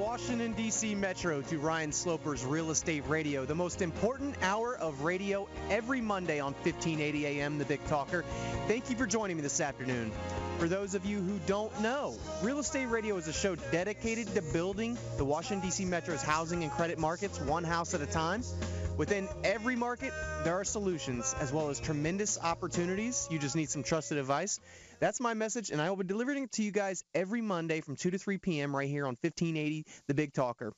Washington, D.C. Metro to Ryan Sloper's Real Estate Radio, the most important hour of radio every Monday on 1580 AM, The Big Talker. Thank you for joining me this afternoon. For those of you who don't know, Real Estate Radio is a show dedicated to building the Washington, D.C. Metro's housing and credit markets one house at a time. Within every market, there are solutions as well as tremendous opportunities. You just need some trusted advice. That's my message, and I will be delivering it to you guys every Monday from 2 to 3 p.m. right here on 1580, The Big Talker.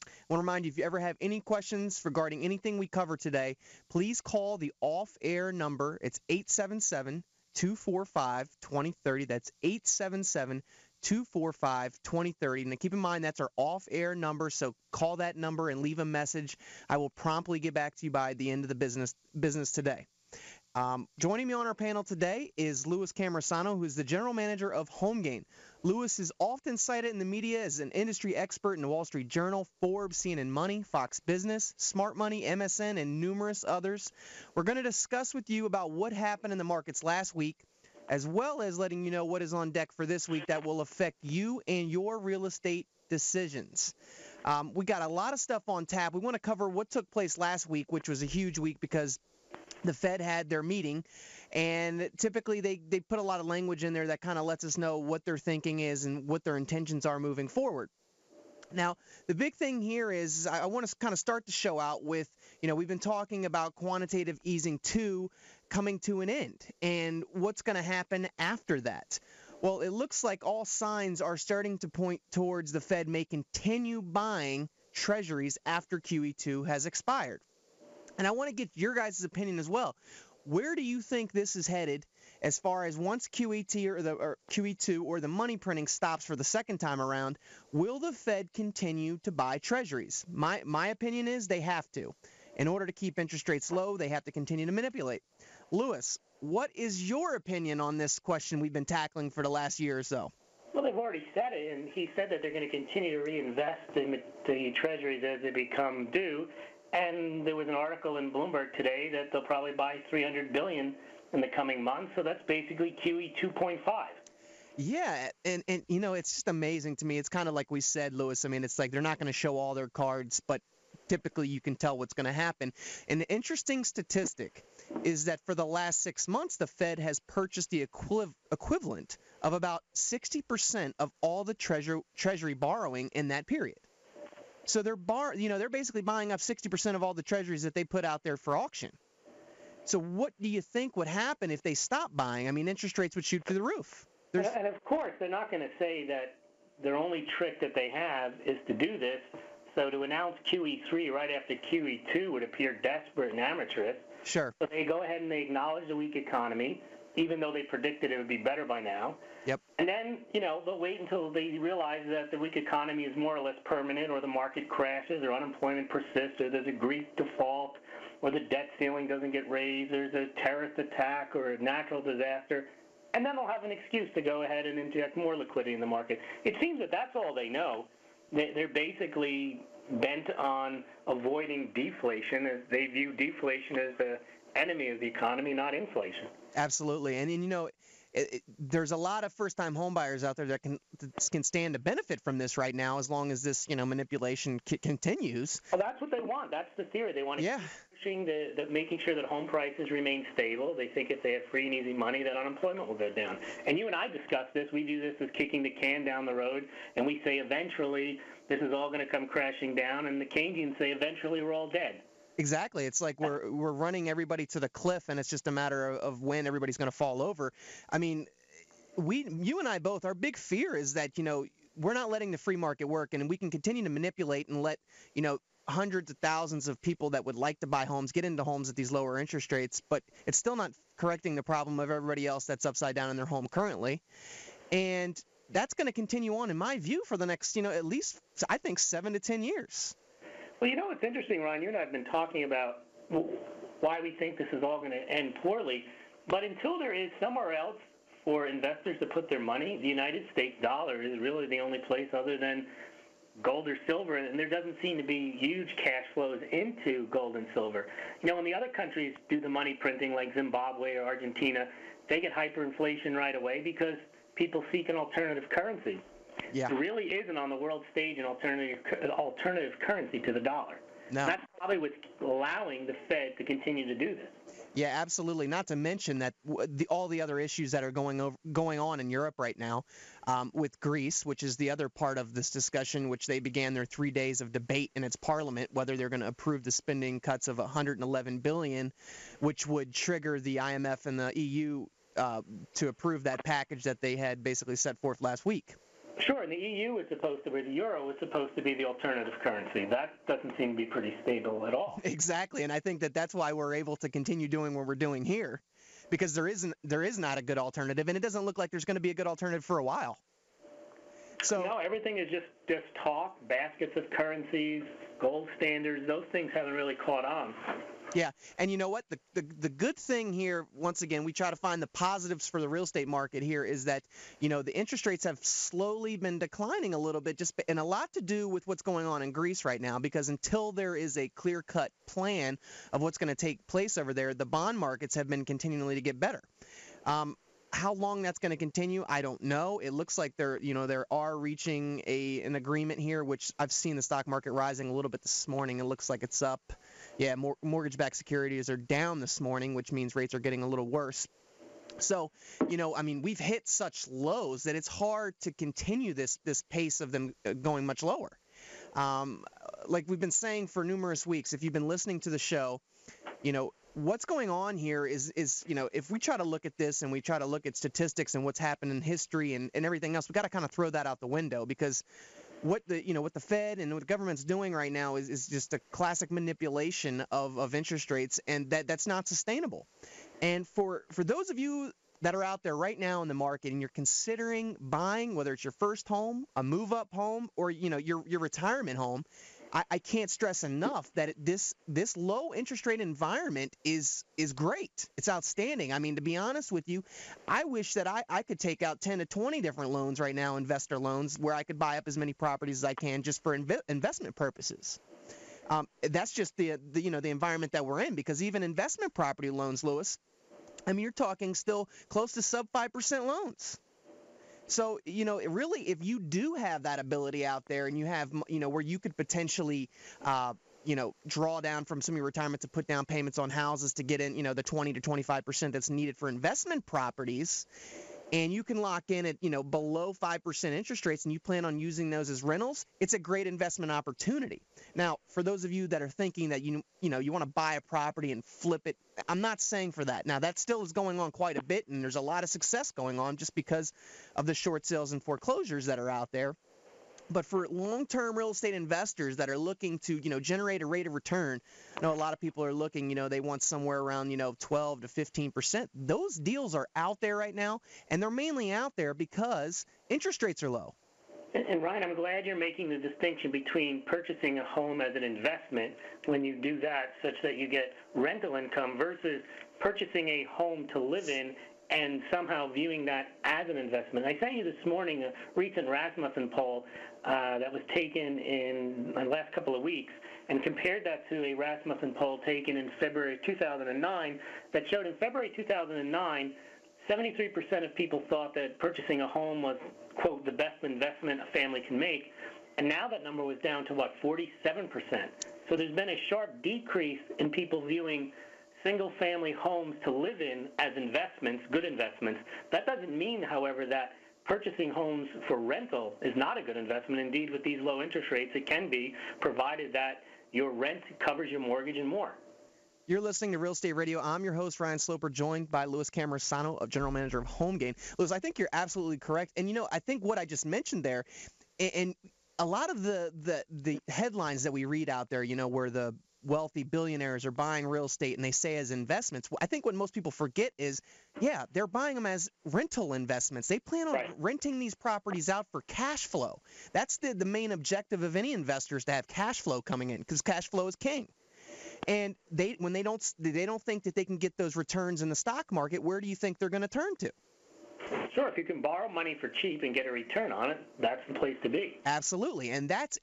I want to remind you, if you ever have any questions regarding anything we cover today, please call the off-air number. It's 877-245-2030. That's 877-245-2030. And keep in mind, that's our off-air number, so call that number and leave a message. I will promptly get back to you by the end of the business today. Joining me on our panel today is Louis Cammarosano, who is the general manager of HomeGain. Louis is often cited in the media as an industry expert in the Wall Street Journal, Forbes, CNN Money, Fox Business, Smart Money, MSN, and numerous others. We're going to discuss with you about what happened in the markets last week, as well as letting you know what is on deck for this week that will affect you and your real estate decisions. We got a lot of stuff on tap. We want to cover what took place last week, which was a huge week because the Fed had their meeting, and typically they put a lot of language in there that kind of lets us know what their thinking is and what their intentions are moving forward. Now, the big thing here is I want to kind of start the show out with, we've been talking about quantitative easing 2 coming to an end, and what's going to happen after that. Well, it looks like all signs are starting to point towards the Fed may continue buying Treasuries after QE2 has expired. And I want to get your guys' opinion as well. Where do you think this is headed as far as once QE2 or the money printing stops for the second time around? Will the Fed continue to buy Treasuries? My opinion is they have to. In order to keep interest rates low, they have to continue to manipulate. Louis, what is your opinion on this question we've been tackling for the last year or so? Well, they've already said it, and he said that they're going to continue to reinvest in the Treasuries as they become due. And there was an article in Bloomberg today that they'll probably buy $300 billion in the coming months. So that's basically QE 2.5. Yeah, and it's just amazing to me. It's kind of like we said, Louis. I mean, it's like they're not going to show all their cards, but typically you can tell what's going to happen. And the interesting statistic is that for the last 6 months, the Fed has purchased the equivalent of about 60% of all the Treasury borrowing in that period. So they're basically buying up 60% of all the Treasuries that they put out there for auction. So what do you think would happen if they stopped buying? I mean, interest rates would shoot through the roof. And of course, they're not going to say that their only trick that they have is to do this. So to announce QE3 right after QE2 would appear desperate and amateurish. Sure. So they go ahead and they acknowledge the weak economy, even though they predicted it would be better by now. Yep. And then, they'll wait until they realize that the weak economy is more or less permanent, or the market crashes, or unemployment persists, or there's a Greek default, or the debt ceiling doesn't get raised, there's a terrorist attack or a natural disaster. And then they'll have an excuse to go ahead and inject more liquidity in the market. It seems that that's all they know. They're basically bent on avoiding deflation, as they view deflation as the enemy of the economy, not inflation. Absolutely. And there's a lot of first-time homebuyers out there that can stand to benefit from this right now, as long as this manipulation continues. Well, that's what they want. That's the theory. They want to keep pushing making sure that home prices remain stable. They think if they have free and easy money, that unemployment will go down. And you and I discussed this. We view this as kicking the can down the road, and we say eventually this is all going to come crashing down, and the Keynesians say eventually we're all dead. Exactly. It's like we're running everybody to the cliff, and it's just a matter of when everybody's going to fall over. I mean, you and I both, our big fear is that, we're not letting the free market work, and we can continue to manipulate and let, hundreds of thousands of people that would like to buy homes get into homes at these lower interest rates, but it's still not correcting the problem of everybody else that's upside down in their home currently. And that's going to continue on, in my view, for the next, at least, I think, 7 to 10 years. Well, it's interesting, Ron. You and I have been talking about why we think this is all going to end poorly. But until there is somewhere else for investors to put their money, the United States dollar is really the only place other than gold or silver. And there doesn't seem to be huge cash flows into gold and silver. When the other countries do the money printing like Zimbabwe or Argentina, they get hyperinflation right away because people seek an alternative currency. Yeah. There really isn't on the world stage an alternative currency to the dollar. No. That's probably what's allowing the Fed to continue to do this. Yeah, absolutely. Not to mention that all the other issues that are going on in Europe right now, with Greece, which is the other part of this discussion, which they began their 3 days of debate in its parliament, whether they're going to approve the spending cuts of 111 billion, which would trigger the IMF and the EU to approve that package that they had basically set forth last week. Sure, and the EU is supposed to be, the euro is supposed to be the alternative currency. That doesn't seem to be pretty stable at all. Exactly, and I think that's why we're able to continue doing what we're doing here, because there is not a good alternative, and it doesn't look like there's going to be a good alternative for a while. So no, everything is just talk, baskets of currencies, gold standards. Those things haven't really caught on. Yeah, and you know what? The good thing here, once again, we try to find the positives for the real estate market here, is that, the interest rates have slowly been declining a little bit, and a lot to do with what's going on in Greece right now, because until there is a clear-cut plan of what's going to take place over there, the bond markets have been continually to get better. How long that's going to continue, I don't know. It looks like they are reaching an agreement here, which I've seen the stock market rising a little bit this morning. It looks like it's up. Yeah, mortgage-backed securities are down this morning, which means rates are getting a little worse. So, we've hit such lows that it's hard to continue this pace of them going much lower. Like we've been saying for numerous weeks, if you've been listening to the show, what's going on here is if we try to look at this and we try to look at statistics and what's happened in history and everything else, we got to kind of throw that out the window, because what the Fed and what the government's doing right now is just a classic manipulation of interest rates, and that's not sustainable. And for those of you that are out there right now in the market and you're considering buying, whether it's your first home, a move-up home, or your retirement home, I can't stress enough that this low interest rate environment is great. It's outstanding. To be honest with you, I wish that I could take out 10 to 20 different loans right now, investor loans, where I could buy up as many properties as I can just for investment purposes. That's just the environment that we're in, because even investment property loans, Louis, you're talking still close to sub 5% loans. So, really, if you do have that ability out there and you have, where you could potentially, draw down from some of your retirement to put down payments on houses to get in, the 20 to 25% that's needed for investment properties, and you can lock in at, below 5% interest rates, and you plan on using those as rentals, it's a great investment opportunity. Now, for those of you that are thinking that you want to buy a property and flip it, I'm not saying for that. Now, that still is going on quite a bit, and there's a lot of success going on just because of the short sales and foreclosures that are out there. But for long-term real estate investors that are looking to, generate a rate of return, I know a lot of people are looking, they want somewhere around, 12 to 15%. Those deals are out there right now, and they're mainly out there because interest rates are low. And Ryan, I'm glad you're making the distinction between purchasing a home as an investment when you do that, such that you get rental income, versus purchasing a home to live in and somehow viewing that as an investment. I sent you this morning a recent Rasmussen poll that was taken in the last couple of weeks, and compared that to a Rasmussen poll taken in February 2009 that showed in February 2009, 73% of people thought that purchasing a home was, quote, the best investment a family can make. And now that number was down to, 47%. So there's been a sharp decrease in people viewing single-family homes to live in as investments, good investments. That doesn't mean, however, that purchasing homes for rental is not a good investment. Indeed, with these low interest rates, it can be, provided that your rent covers your mortgage and more. You're listening to Real Estate Radio. I'm your host, Ryan Sloper, joined by Louis Cammarosano, General Manager of HomeGain. Louis, I think you're absolutely correct. And, I think what I just mentioned there, and a lot of the headlines that we read out there, where the wealthy billionaires are buying real estate and they say as investments, I think what most people forget is, they're buying them as rental investments. They plan on renting these properties out for cash flow. That's the main objective of any investor, is to have cash flow coming in, because cash flow is king. And when they don't think that they can get those returns in the stock market, where do you think they're going to turn to? Sure, if you can borrow money for cheap and get a return on it, that's the place to be. Absolutely, and that's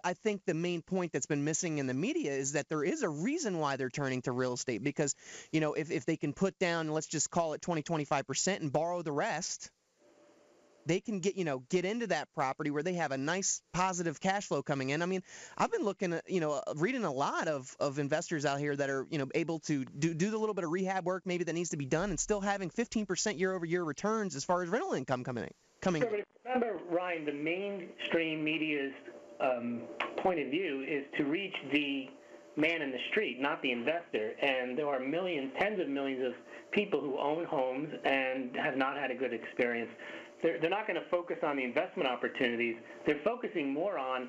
I think the main point that's been missing in the media, is that there is a reason why they're turning to real estate, because if they can put down, let's just call it 20-25% and borrow the rest, they can get into that property where they have a nice positive cash flow coming in. I mean, I've been looking at, reading a lot of investors out here that are, able to do the little bit of rehab work maybe that needs to be done and still having 15% year-over-year returns as far as rental income coming in. Remember, Ryan, the mainstream media's point of view is to reach the man in the street, not the investor. And there are millions, tens of millions of people who own homes and have not had a good experience. They're not going to focus on the investment opportunities. They're focusing more on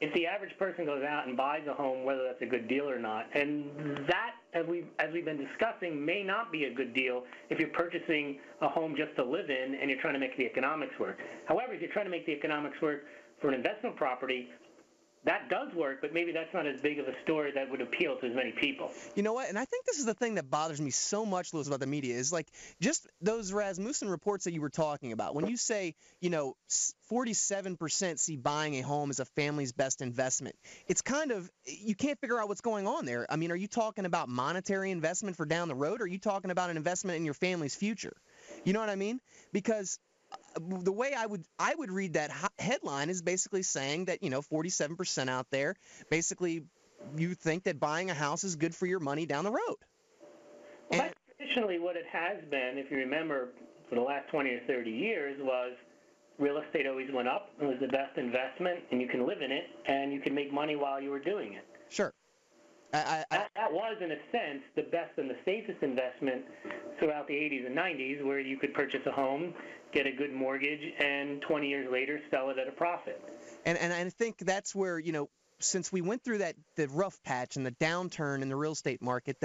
if the average person goes out and buys a home, whether that's a good deal or not. And that, as we've been discussing, may not be a good deal if you're purchasing a home just to live in and you're trying to make the economics work. However, if you're trying to make the economics work for an investment property, that does work, but maybe that's not as big of a story that would appeal to as many people. You know what? And I think this is the thing that bothers me so much, Louis, about the media is like just those Rasmussen reports that you were talking about. When you say, 47% see buying a home as a family's best investment, it's kind of, you can't figure out what's going on there. I mean, are you talking about monetary investment for down the road, or are you talking about an investment in your family's future? You know what I mean? Because the way I would read that headline is basically saying that 47% out there basically you think that buying a house is good for your money down the road. Well, that's traditionally what it has been. If you remember, for the last 20 or 30 years, was real estate always went up. It was the best investment, and you can live in it, and you can make money while you were doing it. Sure. That was, in a sense, the best and the safest investment throughout the 80s and 90s, where you could purchase a home, get a good mortgage, and 20 years later sell it at a profit. And I think that's where, since we went through the rough patch and the downturn in the real estate market,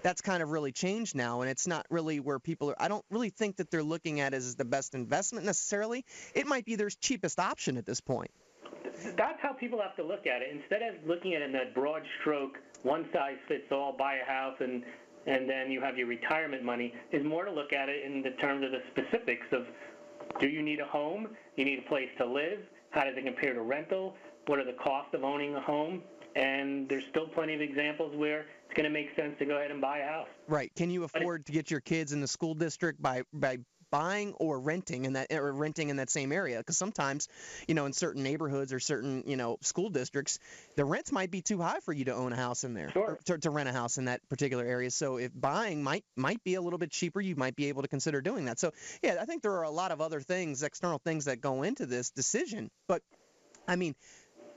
that's kind of really changed now, and it's not really where people are. I don't really think that they're looking at it as the best investment necessarily. It might be their cheapest option at this point. That's how people have to look at it. Instead of looking at it in that broad stroke, one size fits all, buy a house and then you have your retirement money, is more to look at it in the terms of the specifics of, do you need a home? You need a place to live? How does it compare to rental? What are the costs of owning a home? And there's still plenty of examples where it's going to make sense to go ahead and buy a house. Right. Can you afford to get your kids in the school district by buying or renting in that same area? Because sometimes, in certain neighborhoods or certain, school districts, the rents might be too high for you to own a house in there, sure, or to rent a house in that particular area. So if buying might be a little bit cheaper, you might be able to consider doing that. So, yeah, I think there are a lot of other things, external things that go into this decision. But, I mean,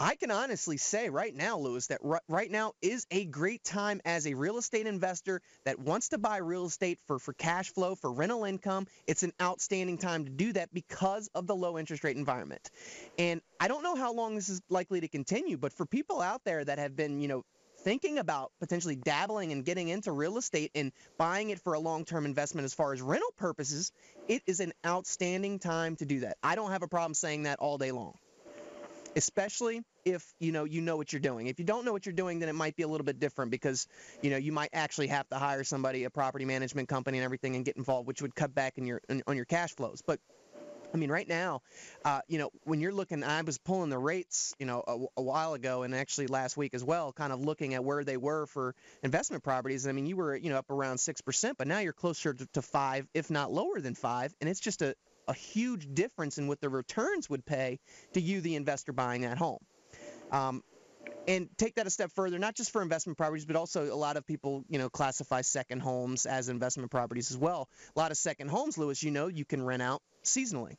I can honestly say right now, Louis, that right now is a great time as a real estate investor that wants to buy real estate for cash flow, for rental income. It's an outstanding time to do that because of the low interest rate environment. And I don't know how long this is likely to continue, but for people out there that have been, thinking about potentially dabbling and getting into real estate and buying it for a long-term investment as far as rental purposes, it is an outstanding time to do that. I don't have a problem saying that all day long. Especially if, you know what you're doing. If you don't know what you're doing, then it might be a little bit different because, you might actually have to hire somebody, a property management company and everything, and get involved, which would cut back on your cash flows. But, I mean, right now, when you're looking, I was pulling the rates, a while ago and actually last week as well, kind of looking at where they were for investment properties. I mean, you were, up around 6%, but now you're closer to 5, if not lower than 5, and it's just a huge difference in what the returns would pay to you, the investor buying that home. And take that a step further, not just for investment properties, but also a lot of people, classify second homes as investment properties as well. A lot of second homes, Louis, you can rent out seasonally.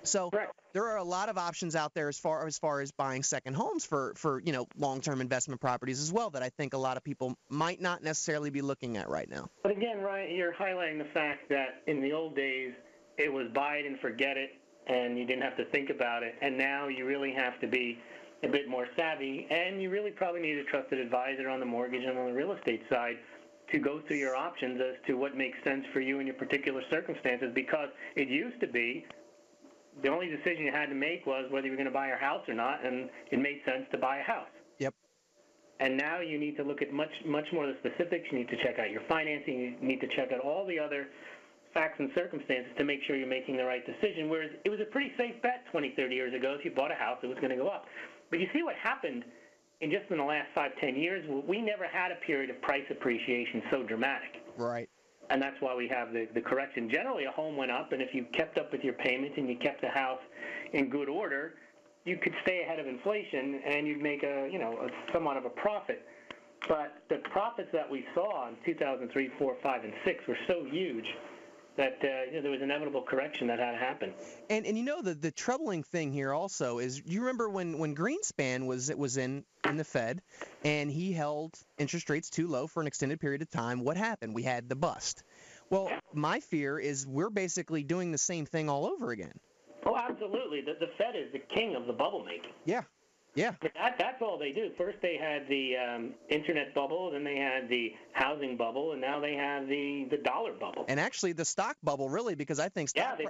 So right. There are a lot of options out there as far as buying second homes for long-term investment properties as well that I think a lot of people might not necessarily be looking at right now. But again, Ryan, you're highlighting the fact that in the old days, it was buy it and forget it, and you didn't have to think about it. And now you really have to be a bit more savvy, and you really probably need a trusted advisor on the mortgage and on the real estate side to go through your options as to what makes sense for you in your particular circumstances, because it used to be the only decision you had to make was whether you were going to buy a house or not, and it made sense to buy a house. Yep. And now you need to look at much more of the specifics. You need to check out your financing. You need to check out all the other facts and circumstances to make sure you're making the right decision, whereas it was a pretty safe bet 20, 30 years ago. If you bought a house, it was going to go up. But you see what happened in the last 5, 10 years? We never had a period of price appreciation so dramatic. Right. And that's why we have the correction. Generally, a home went up, and if you kept up with your payments and you kept the house in good order, you could stay ahead of inflation and you'd make a somewhat of a profit. But the profits that we saw in 2003, 4, 5, and 6 were so huge that there was inevitable correction that had to happen. And the troubling thing here also is, you remember when Greenspan was in the Fed and he held interest rates too low for an extended period of time. What happened? We had the bust. Well, my fear is we're basically doing the same thing all over again. Oh, absolutely. The Fed is the king of the bubble making. Yeah. Yeah. That's all they do. First they had the internet bubble, then they had the housing bubble, and now they have the dollar bubble. And actually the stock bubble, really, because I think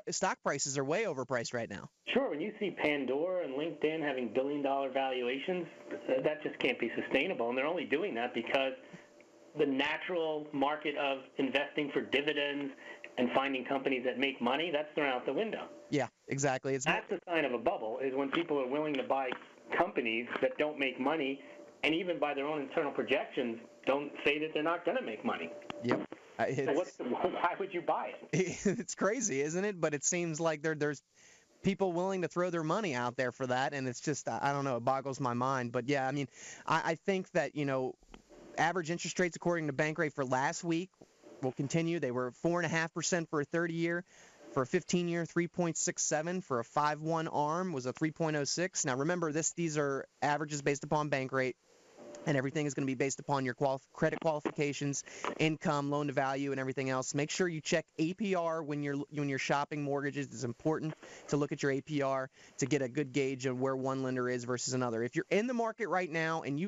stock prices are way overpriced right now. Sure. When you see Pandora and LinkedIn having billion-dollar valuations, that just can't be sustainable. And they're only doing that because the natural market of investing for dividends and finding companies that make money, that's thrown out the window. Yeah, exactly. That's the sign of a bubble, is when people are willing to buy companies that don't make money, and even by their own internal projections, don't say that they're not going to make money. Yep. So why would you buy it? It's crazy, isn't it? But it seems like there's people willing to throw their money out there for that, and it's just, I don't know, it boggles my mind. But yeah, I mean, I think that, average interest rates according to Bankrate for last week will continue. They were 4.5% for a 30-year. For a 15-year, 3.67. For a 5/1 ARM was a 3.06. Now remember, these are averages based upon Bankrate, and everything is going to be based upon your credit qualifications, income, loan to value, and everything else. Make sure you check APR when you're shopping mortgages. It's important to look at your APR to get a good gauge of where one lender is versus another. If you're in the market right now and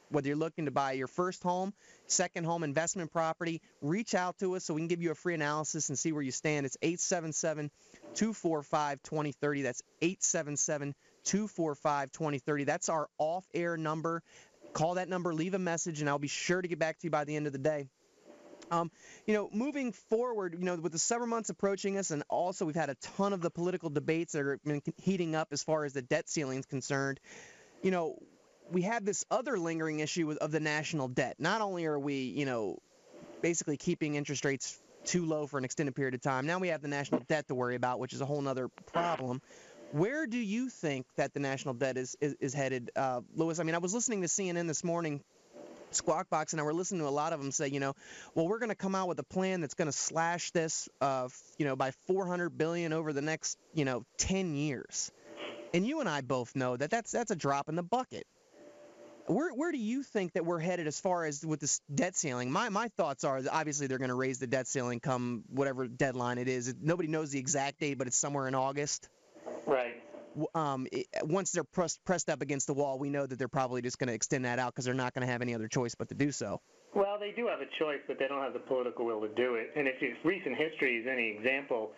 whether you're looking to buy your first home, second home, investment property, reach out to us so we can give you a free analysis and see where you stand. It's 877-245-2030. That's 877-245-2030. That's our off-air number. Call that number, leave a message, and I'll be sure to get back to you by the end of the day. Moving forward, with the summer months approaching us, and also we've had a ton of the political debates that are heating up as far as the debt ceiling is concerned. We have this other lingering issue of the national debt. Not only are we, basically keeping interest rates too low for an extended period of time, now we have the national debt to worry about, which is a whole other problem. Where do you think that the national debt is headed, Louis? I mean, I was listening to CNN this morning, Squawk Box, and I were listening to a lot of them say, well, we're going to come out with a plan that's going to slash this, by $400 billion over the next, 10 years. And you and I both know that that's a drop in the bucket. Where do you think that we're headed as far as with this debt ceiling? My thoughts are that obviously they're going to raise the debt ceiling come whatever deadline it is. Nobody knows the exact date, but it's somewhere in August. Right. Once they're pressed up against the wall, we know that they're probably just going to extend that out because they're not going to have any other choice but to do so. Well, they do have a choice, but they don't have the political will to do it. And if recent history is any example,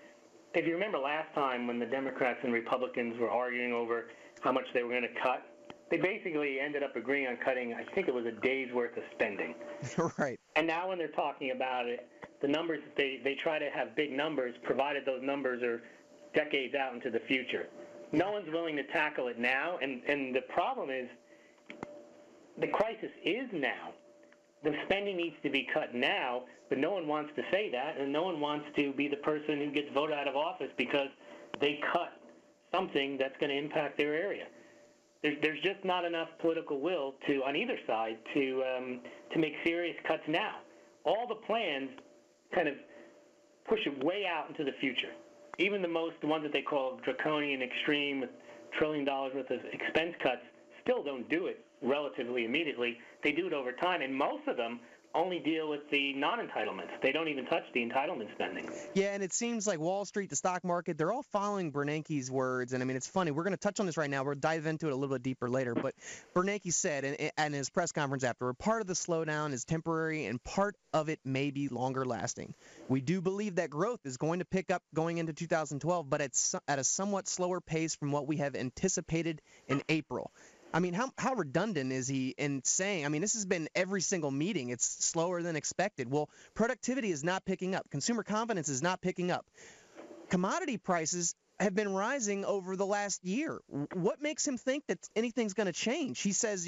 if you remember last time when the Democrats and Republicans were arguing over how much they were going to cut, they basically ended up agreeing on cutting, I think it was a day's worth of spending. Right. And now when they're talking about it, the numbers, they try to have big numbers, provided those numbers are decades out into the future. No one's willing to tackle it now, and the problem is the crisis is now. The spending needs to be cut now, but no one wants to say that, and no one wants to be the person who gets voted out of office because they cut something that's going to impact their area. There's just not enough political will on either side to make serious cuts now. All the plans kind of push it way out into the future. Even the ones that they call draconian, extreme, with $1 trillion worth of expense cuts, still don't do it relatively immediately. They do it over time, and most of them only deal with the non-entitlements. They don't even touch the entitlement spending. Yeah, and it seems like Wall Street, the stock market, they're all following Bernanke's words. And, I mean, it's funny. We're going to touch on this right now. We'll dive into it a little bit deeper later. But Bernanke said in his press conference afterward, part of the slowdown is temporary and part of it may be longer lasting. We do believe that growth is going to pick up going into 2012, but it's at a somewhat slower pace from what we have anticipated in April. I mean, how redundant is he in saying, I mean, this has been every single meeting. It's slower than expected. Well, productivity is not picking up. Consumer confidence is not picking up. Commodity prices have been rising over the last year. What makes him think that anything's going to change? He says,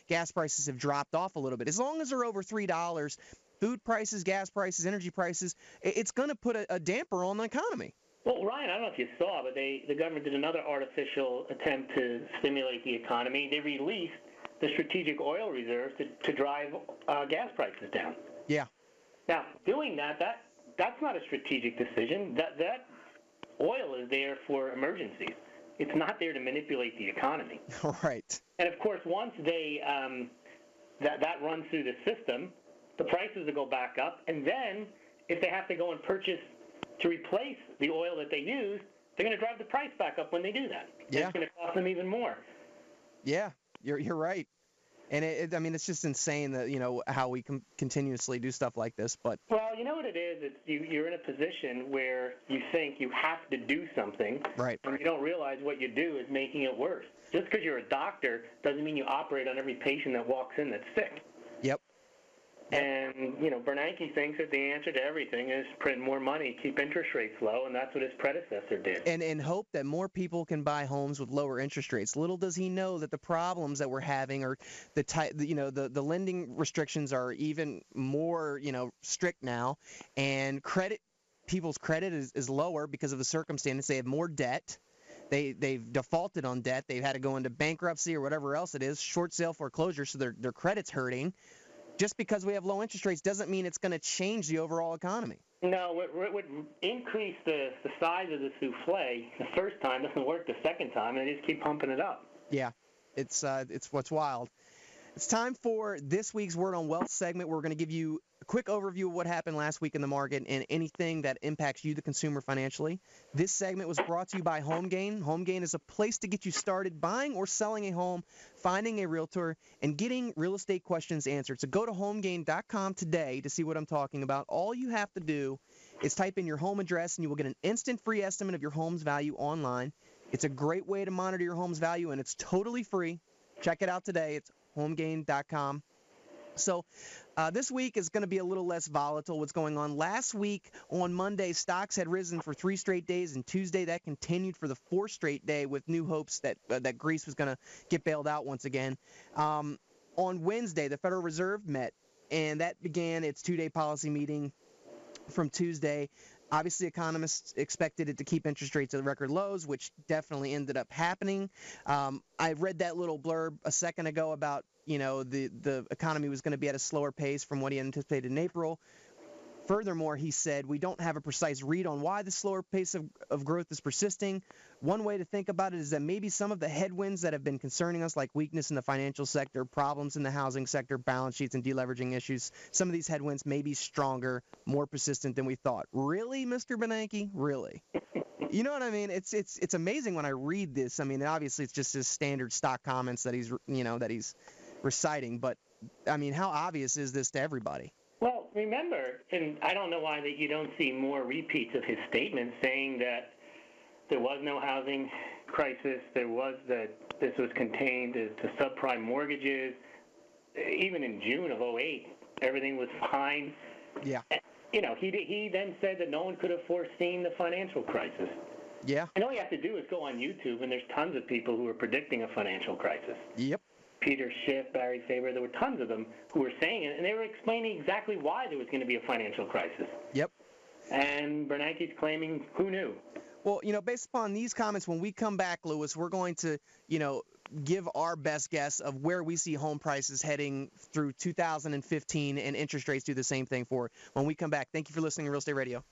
gas prices have dropped off a little bit. As long as they're over $3, food prices, gas prices, energy prices, it's going to put a damper on the economy. Well, Ryan, I don't know if you saw, but the government did another artificial attempt to stimulate the economy. They released the strategic oil reserves to drive gas prices down. Yeah. Now, doing that's not a strategic decision. That oil is there for emergencies. It's not there to manipulate the economy. Right. And of course, once they that runs through the system, the prices will go back up. And then, if they have to go and purchase to replace the oil that they use, they're going to drive the price back up when they do that. Yeah. It's going to cost them even more. Yeah, you're right. And I mean, it's just insane that, how we can continuously do stuff like this. But well, you know what it is? You're in a position where you think you have to do something, right, and you don't realize what you do is making it worse. Just because you're a doctor doesn't mean you operate on every patient that walks in that's sick. Yep. And, Bernanke thinks that the answer to everything is print more money, keep interest rates low, and that's what his predecessor did. And hope that more people can buy homes with lower interest rates. Little does he know that the problems that we're having are the lending restrictions are even more, strict now, and people's credit is lower because of the circumstance. They have more debt. They've defaulted on debt. They've had to go into bankruptcy or whatever else it is, short sale foreclosure, so their credit's hurting. Just because we have low interest rates doesn't mean it's going to change the overall economy. No, it would increase the size of the souffle the first time. Doesn't work the second time, and they just keep pumping it up. Yeah, it's what's wild. It's time for this week's Word on Wealth segment. We're going to give you a quick overview of what happened last week in the market and anything that impacts you, the consumer, financially. This segment was brought to you by HomeGain. HomeGain is a place to get you started buying or selling a home, finding a realtor, and getting real estate questions answered. So go to homegain.com today to see what I'm talking about. All you have to do is type in your home address, and you will get an instant free estimate of your home's value online. It's a great way to monitor your home's value, and it's totally free. Check it out today. It's homegain.com. So this week is going to be a little less volatile. What's going on? Last week on Monday, stocks had risen for 3 straight days, and Tuesday that continued for the 4th straight day with new hopes that Greece was going to get bailed out once again. On Wednesday, the Federal Reserve met, and that began its 2-day policy meeting from Tuesday. Obviously, economists expected it to keep interest rates at record lows, which definitely ended up happening. I read that little blurb a second ago about, the economy was going to be at a slower pace from what he anticipated in April. Furthermore, he said, we don't have a precise read on why the slower pace of growth is persisting. One way to think about it is that maybe some of the headwinds that have been concerning us, like weakness in the financial sector, problems in the housing sector, balance sheets, and deleveraging issues, some of these headwinds may be stronger, more persistent than we thought. Really, Mr. Bernanke? Really? You know what I mean? It's amazing when I read this. I mean, obviously, it's just his standard stock comments that he's reciting. But, I mean, how obvious is this to everybody? Well, remember, and I don't know why that you don't see more repeats of his statements saying that there was no housing crisis, there was that this was contained to subprime mortgages. Even in June of 2008, everything was fine. Yeah. He then said that no one could have foreseen the financial crisis. Yeah. And all you have to do is go on YouTube, and there's tons of people who are predicting a financial crisis. Yep. Peter Schiff, Barry Faber, there were tons of them who were saying it, and they were explaining exactly why there was going to be a financial crisis. Yep. And Bernanke's claiming, who knew? Well, based upon these comments, when we come back, Louis, we're going to, give our best guess of where we see home prices heading through 2015, and interest rates do the same thing for it. When we come back, thank you for listening to Real Estate Radio.